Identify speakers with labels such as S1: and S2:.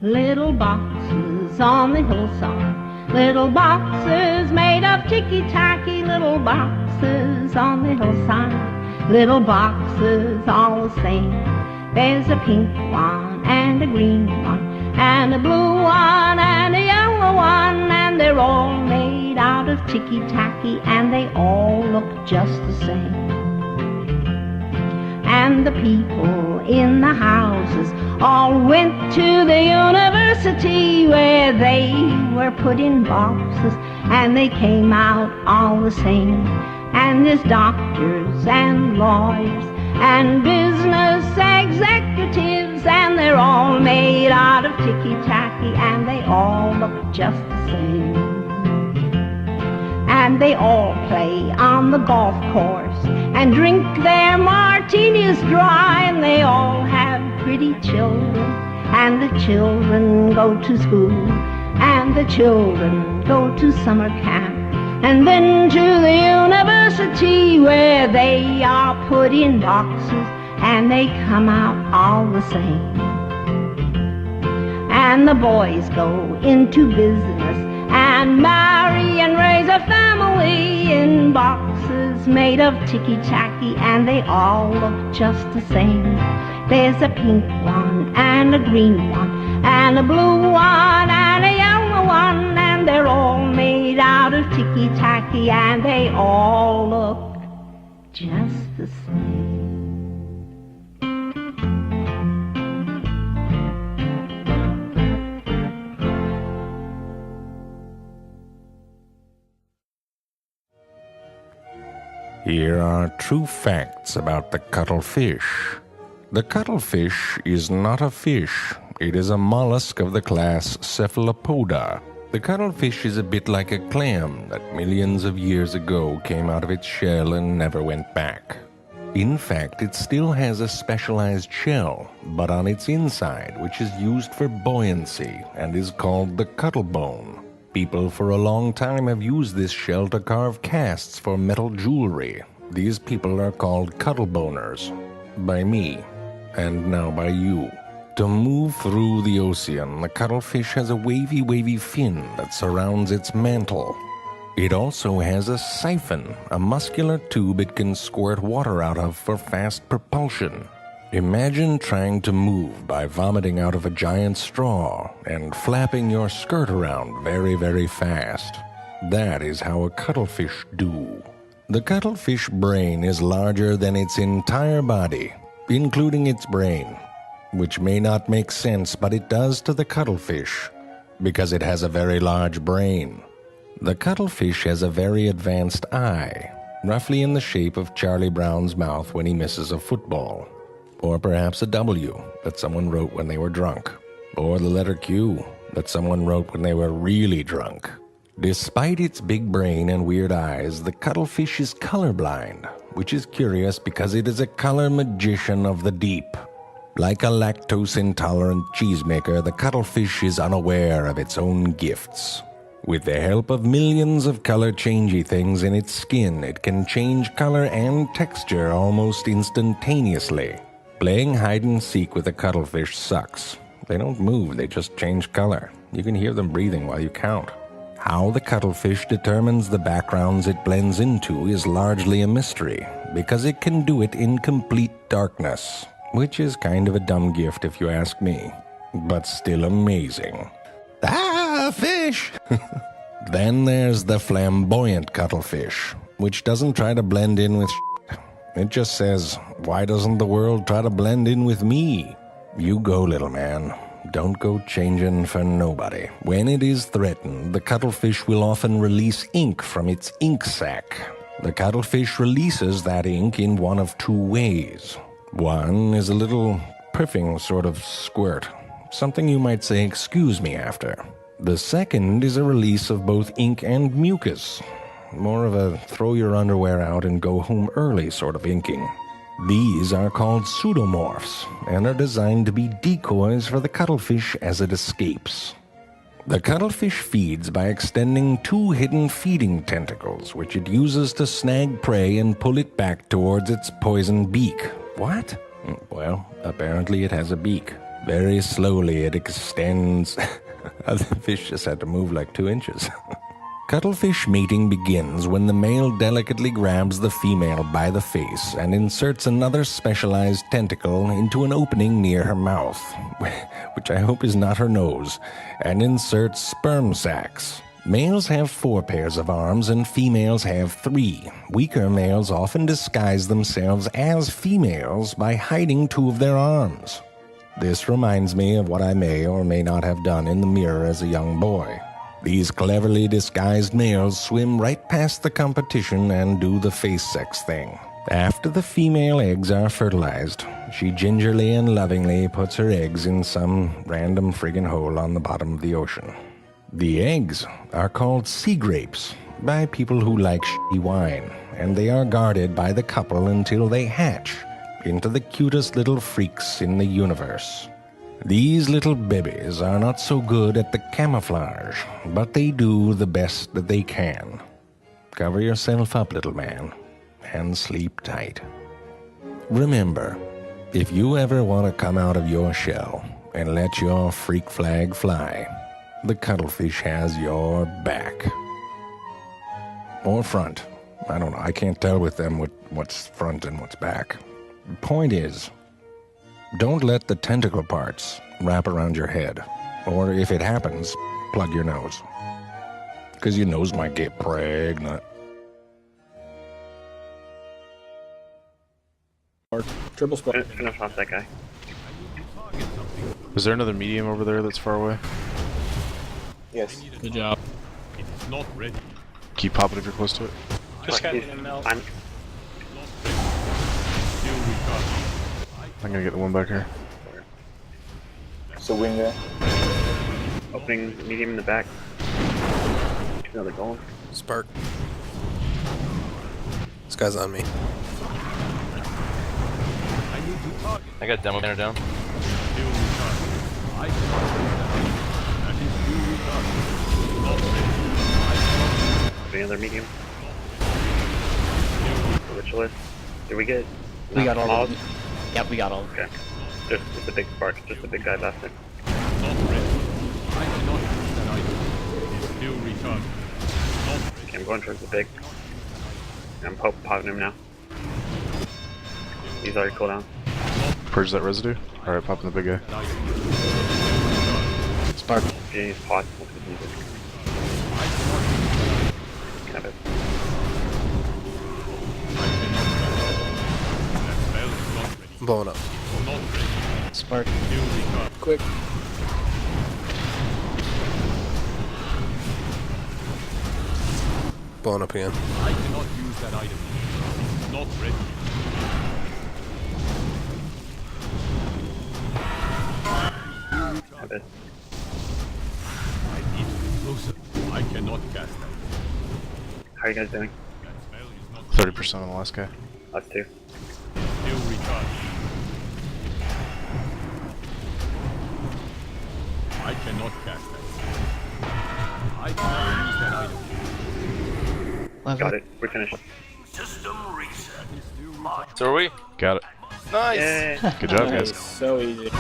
S1: little boxes on the hillside, little boxes made of ticky-tacky, little boxes on the hillside, little boxes all the same. There's a pink one and a green one and a blue one and a yellow one, and they're all made out of ticky-tacky and they all look just the same. And the people in the houses all went to the university where they were put in boxes and they came out all the same. And there's doctors and lawyers and business executives, and they're all made out of ticky-tacky and they all look just the same. And they all play on the golf course and drink their martinis dry, and they all have pretty children, and the children go to school, and the children go to summer camp, and then to the university where they are put in boxes and they come out all the same. And the boys go into business and marry and raise a family in boxes made of ticky-tacky, and they all look just the same. There's a pink one and a green one and a blue one and a yellow one, and they're all made out of ticky-tacky and they all look just the same.
S2: Here are true facts about the cuttlefish. The cuttlefish is not a fish. It is a mollusk of the class Cephalopoda. The cuttlefish is a bit like a clam that millions of years ago came out of its shell and never went back. In fact, it still has a specialized shell, but on its inside, which is used for buoyancy and is called the cuttlebone. People for a long time have used this shell to carve casts for metal jewelry. These people are called cuttleboners. By me, and now by you. To move through the ocean, the cuttlefish has a wavy fin that surrounds its mantle. It also has a siphon, a muscular tube it can squirt water out of for fast propulsion. Imagine trying to move by vomiting out of a giant straw and flapping your skirt around very fast. That is how a cuttlefish do. The cuttlefish brain is larger than its entire body, including its brain, which may not make sense, but it does to the cuttlefish, because it has a very large brain. The cuttlefish has a very advanced eye, roughly in the shape of Charlie Brown's mouth when he misses a football. Or perhaps a W that someone wrote when they were drunk. Or the letter Q that someone wrote when they were really drunk. Despite its big brain and weird eyes, the cuttlefish is colorblind, which is curious because it is a color magician of the deep. Like a lactose-intolerant cheesemaker, the cuttlefish is unaware of its own gifts. With the help of millions of color-changey things in its skin, it can change color and texture almost instantaneously. Playing hide-and-seek with a cuttlefish sucks. They don't move, they just change color. You can hear them breathing while you count. How the cuttlefish determines the backgrounds it blends into is largely a mystery, because it can do it in complete darkness, which is kind of a dumb gift if you ask me, but still amazing. Ah, fish! Then there's the flamboyant cuttlefish, which doesn't try to blend in with It just says, why doesn't the world try to blend in with me? You go, little man. Don't go changing for nobody. When it is threatened, the cuttlefish will often release ink from its ink sac. The cuttlefish releases that ink in one of two ways. One is a little puffing sort of squirt, something you might say excuse me after. The second is a release of both ink and mucus. More of a throw your underwear out and go home early sort of inking. These are called pseudomorphs and are designed to be decoys for the cuttlefish as it escapes. The cuttlefish feeds by extending two hidden feeding tentacles, which it uses to snag prey and pull it back towards its poison beak. What? Well, apparently it has a beak. Very slowly it extends. The fish just had to move like 2 inches. Cuttlefish mating begins when the male delicately grabs the female by the face and inserts another specialized tentacle into an opening near her mouth, which I hope is not her nose, and inserts sperm sacs. Males have 4 pairs of arms and females have 3. Weaker males often disguise themselves as females by hiding 2 of their arms. This reminds me of what I may or may not have done in the mirror as a young boy. These cleverly disguised males swim right past the competition and do the face sex thing. After the female eggs are fertilized, she gingerly and lovingly puts her eggs in some random friggin' hole on the bottom of the ocean. The eggs are called sea grapes by people who like shitty wine, and they are guarded by the couple until they hatch into the cutest little freaks in the universe. These little babies are not so good at the camouflage, but they do the best that they can. Cover yourself up, little man, and sleep tight. Remember, if you ever want to come out of your shell and let your freak flag fly, the cuttlefish has your back. Or front. I don't know. I can't tell with them what's front and what's back. The point is, don't let the tentacle parts wrap around your head. Or if it happens, plug your nose. Because your nose might get pregnant.
S3: Triple spot.
S4: Finish off that guy.
S5: Is there another medium over there that's far away?
S3: Yes.
S6: Good job.
S7: It's not ready.
S5: Keep popping if you're close to it.
S6: Just got in the melt.
S4: I'm
S7: Still recharging.
S5: I'm gonna get the one back here.
S3: So wing there.
S4: opening medium in the back. Another goal.
S8: Spark. This guy's on me.
S7: I need to target.
S9: I got demo banner down.
S7: Still recharging. I cannot do that. That is still recharging. Not ready.
S4: Opening another medium. Which list? Did we get?
S6: We got all of
S4: them.
S6: them. Yep, we got all of them.
S4: Okay. Just a big spark. Just a big guy left it.
S7: Not ready. I cannot use that item. It is still recharging. Not ready.
S4: Okay, I'm going towards the big. I'm popping him now. He's already cooled down.
S5: Purge that residue. Alright, popping the big guy.
S7: That item.
S6: Spark.
S4: He's pot. Kind of.
S8: I'm blowing up.
S6: Spark.
S3: Quick.
S8: Blowing up again.
S7: I cannot use that item. It's not ready.
S4: Have it.
S7: I need to be closer. I cannot cast that.
S4: How are you guys doing?
S7: That spell is not
S5: 30% on the last guy.
S4: Us two.
S7: still recharging. I cannot cast that. I cannot use that item.
S6: Level.
S4: Got it. We're finished.
S9: So are we?
S5: Got it.
S9: Nice!
S4: Yay.
S5: Good job, guys.
S3: So easy.